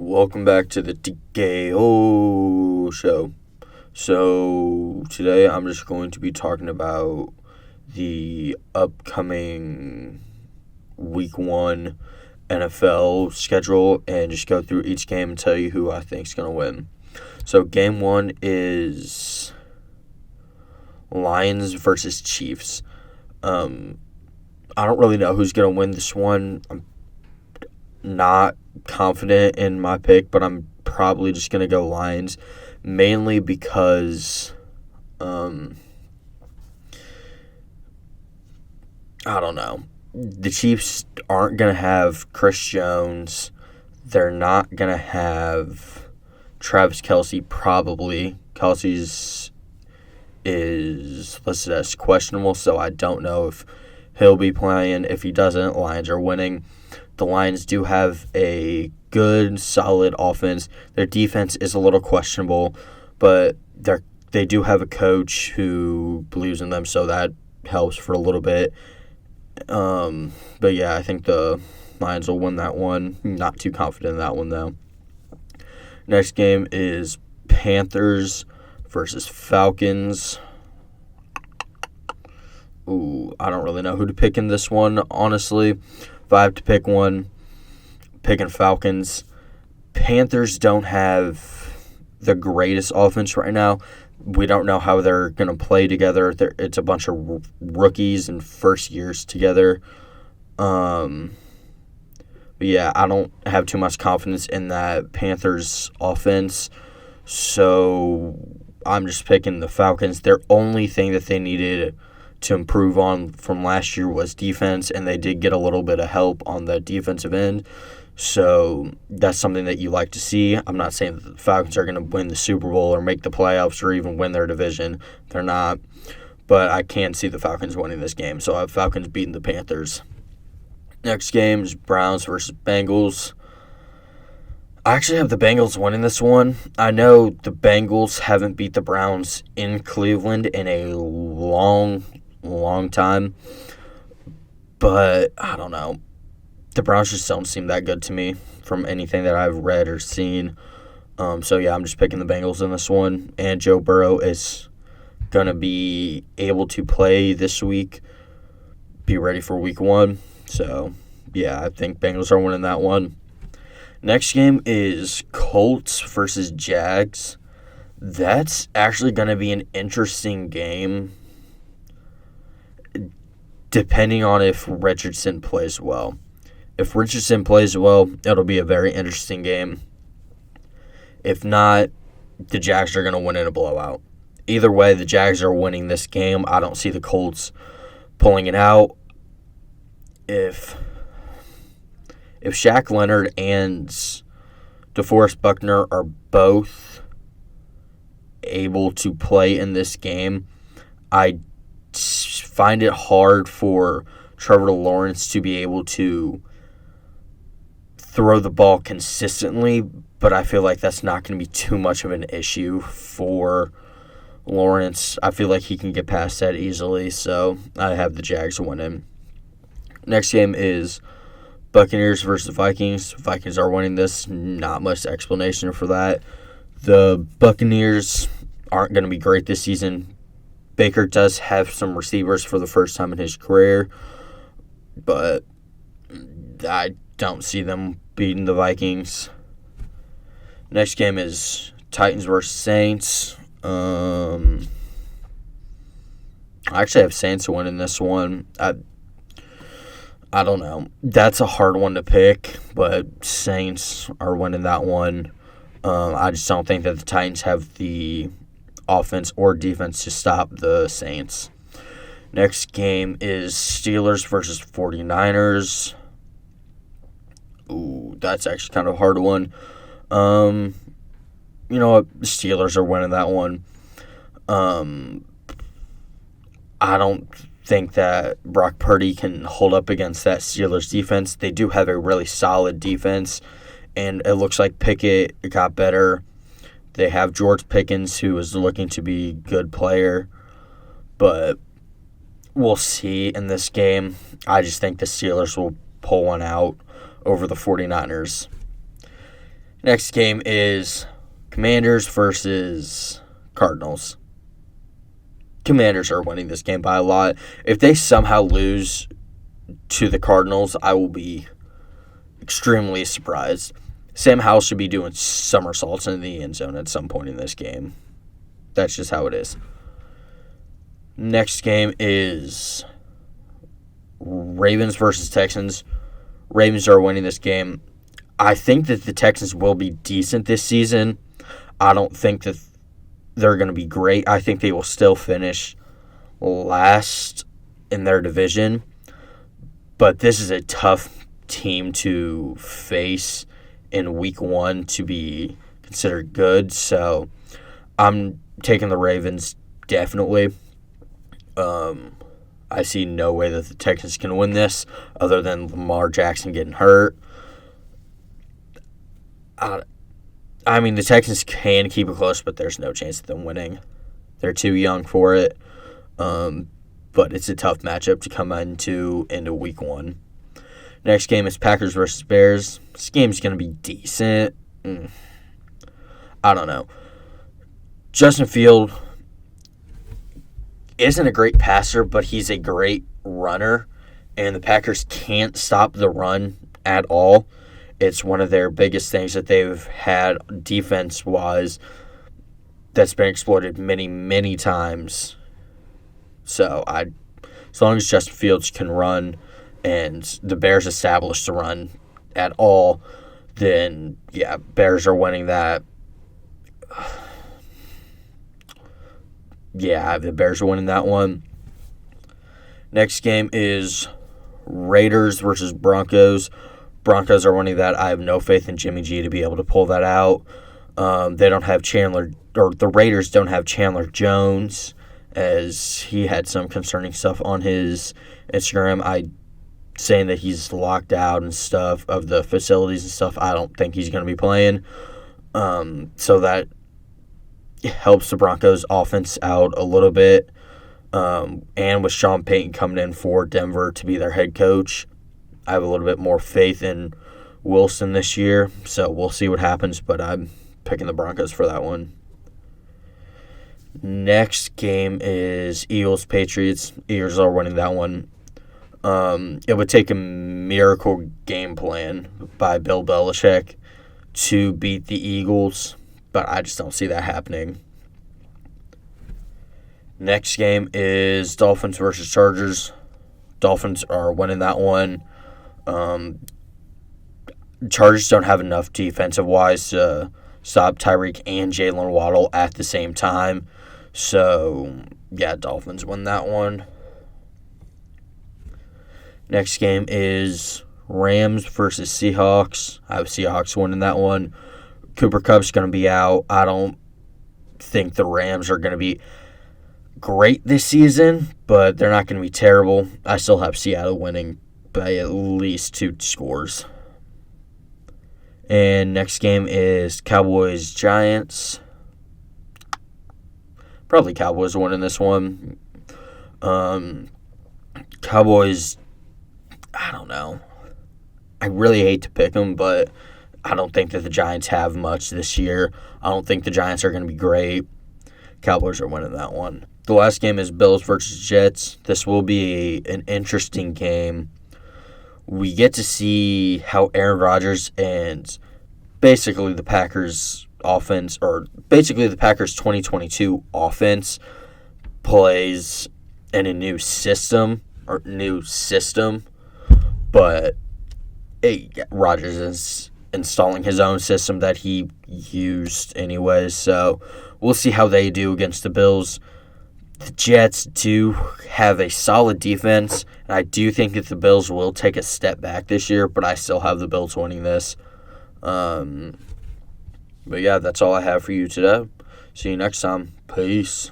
Welcome back to the TKO show. So, today I'm just going to be talking about the upcoming week 1 NFL schedule and just go through each game and tell you who I think is going to win. So, game 1 is Lions versus Chiefs. I don't really know who's going to win this one. I'm not confident in my pick, but I'm probably just going to go Lions, mainly because I don't know. The Chiefs aren't going to have Chris Jones. They're not going to have Travis Kelce, probably. Kelce's is listed as questionable, so I don't know if he'll be playing. If he doesn't, Lions are winning. The Lions do have a good, solid offense. Their defense is a little questionable, but they do have a coach who believes in them, so that helps for a little bit. But yeah, I think the Lions will win that one. Not too confident in that one, though. Next game is Panthers versus Falcons. Ooh, I don't really know who to pick in this one, honestly. If I have to pick one, picking Falcons. Panthers don't have the greatest offense right now. We don't know how they're going to play together. It's a bunch of rookies and first years together. But yeah, I don't have too much confidence in that Panthers offense. So I'm just picking the Falcons. Their only thing that they needed to improve on from last year was defense, and they did get a little bit of help on the defensive end. So that's something that you like to see. I'm not saying that the Falcons are going to win the Super Bowl or make the playoffs or even win their division. They're not. But I can see the Falcons winning this game. So I have Falcons beating the Panthers. Next game is Browns versus Bengals. I actually have the Bengals winning this one. I know the Bengals haven't beat the Browns in Cleveland in a long time. But I don't know. The Browns just don't seem that good to me from anything that I've read or seen. So, yeah, I'm just picking the Bengals in this one. And Joe Burrow is going to be able to play this week, be ready for week 1. So, yeah, I think Bengals are winning that one. Next game is Colts versus Jags. That's actually going to be an interesting game, depending on if Richardson plays well. If Richardson plays well, it'll be a very interesting game. If not, the Jags are going to win in a blowout. Either way, the Jags are winning this game. I don't see the Colts pulling it out. If Shaq Leonard and DeForest Buckner are both able to play in this game, I find it hard for Trevor Lawrence to be able to throw the ball consistently, but I feel like that's not going to be too much of an issue for Lawrence. I feel like he can get past that easily, so I have the Jags winning. Next game is Buccaneers versus Vikings. Vikings are winning this. Not much explanation for that. The Buccaneers aren't going to be great this season. Baker does have some receivers for the first time in his career, but I don't see them beating the Vikings. Next game is Titans versus Saints. I actually have Saints winning this one. I don't know. That's a hard one to pick, but Saints are winning that one. I just don't think that the Titans have the offense or defense to stop the Saints. Next game is Steelers versus 49ers. Ooh, that's actually kind of a hard one. You know what? The Steelers are winning that one. I don't think that Brock Purdy can hold up against that Steelers defense. They do have a really solid defense, and it looks like Pickett got better. They have George Pickens, who is looking to be a good player, but we'll see in this game. I just think the Steelers will pull one out over the 49ers. Next game is Commanders versus Cardinals. Commanders are winning this game by a lot. If they somehow lose to the Cardinals, I will be extremely surprised. Sam Howell should be doing somersaults in the end zone at some point in this game. That's just how it is. Next game is Ravens versus Texans. Ravens are winning this game. I think that the Texans will be decent this season. I don't think that they're going to be great. I think they will still finish last in their division. But this is a tough team to face in week 1 to be considered good. So I'm taking the Ravens definitely. I see no way that the Texans can win this other than Lamar Jackson getting hurt. I mean, the Texans can keep it close, but there's no chance of them winning. They're too young for it. But it's a tough matchup to come into week 1. Next game is Packers versus Bears. This game's going to be decent. I don't know. Justin Field isn't a great passer, but he's a great runner, and the Packers can't stop the run at all. It's one of their biggest things that they've had defense-wise that's been exploited many, many times. So as long as Justin Fields can run and the Bears establish the run at all, then, yeah, Bears are winning that. Yeah, the Bears are winning that one. Next game is Raiders versus Broncos. Broncos are winning that. I have no faith in Jimmy G to be able to pull that out. They don't have the Raiders don't have Chandler Jones, as he had some concerning stuff on his Instagram. Saying that he's locked out and stuff of the facilities and stuff. I don't think he's going to be playing. So that helps the Broncos offense out a little bit. And with Sean Payton coming in for Denver to be their head coach, I have a little bit more faith in Wilson this year. So we'll see what happens, but I'm picking the Broncos for that one. Next game is Eagles-Patriots. Eagles are winning that one. It would take a miracle game plan by Bill Belichick to beat the Eagles, but I just don't see that happening. Next game is Dolphins versus Chargers. Dolphins are winning that one. Chargers don't have enough defensive-wise to stop Tyreek and Jalen Waddle at the same time. So, yeah, Dolphins win that one. Next game is Rams versus Seahawks. I have Seahawks winning that one. Cooper Kupp's going to be out. I don't think the Rams are going to be great this season, but they're not going to be terrible. I still have Seattle winning by at least 2 scores. And next game is Cowboys-Giants. Probably Cowboys winning this one. Cowboys, I don't know. I really hate to pick them, but I don't think that the Giants have much this year. I don't think the Giants are going to be great. Cowboys are winning that one. The last game is Bills versus Jets. This will be an interesting game. We get to see how Aaron Rodgers and basically the Packers offense, or basically the Packers 2022 offense, plays in a new system, but Rodgers is installing his own system that he used anyways, so we'll see how they do against the Bills. The Jets do have a solid defense, and I do think that the Bills will take a step back this year, but I still have the Bills winning this. But yeah, that's all I have for you today. See you next time. Peace.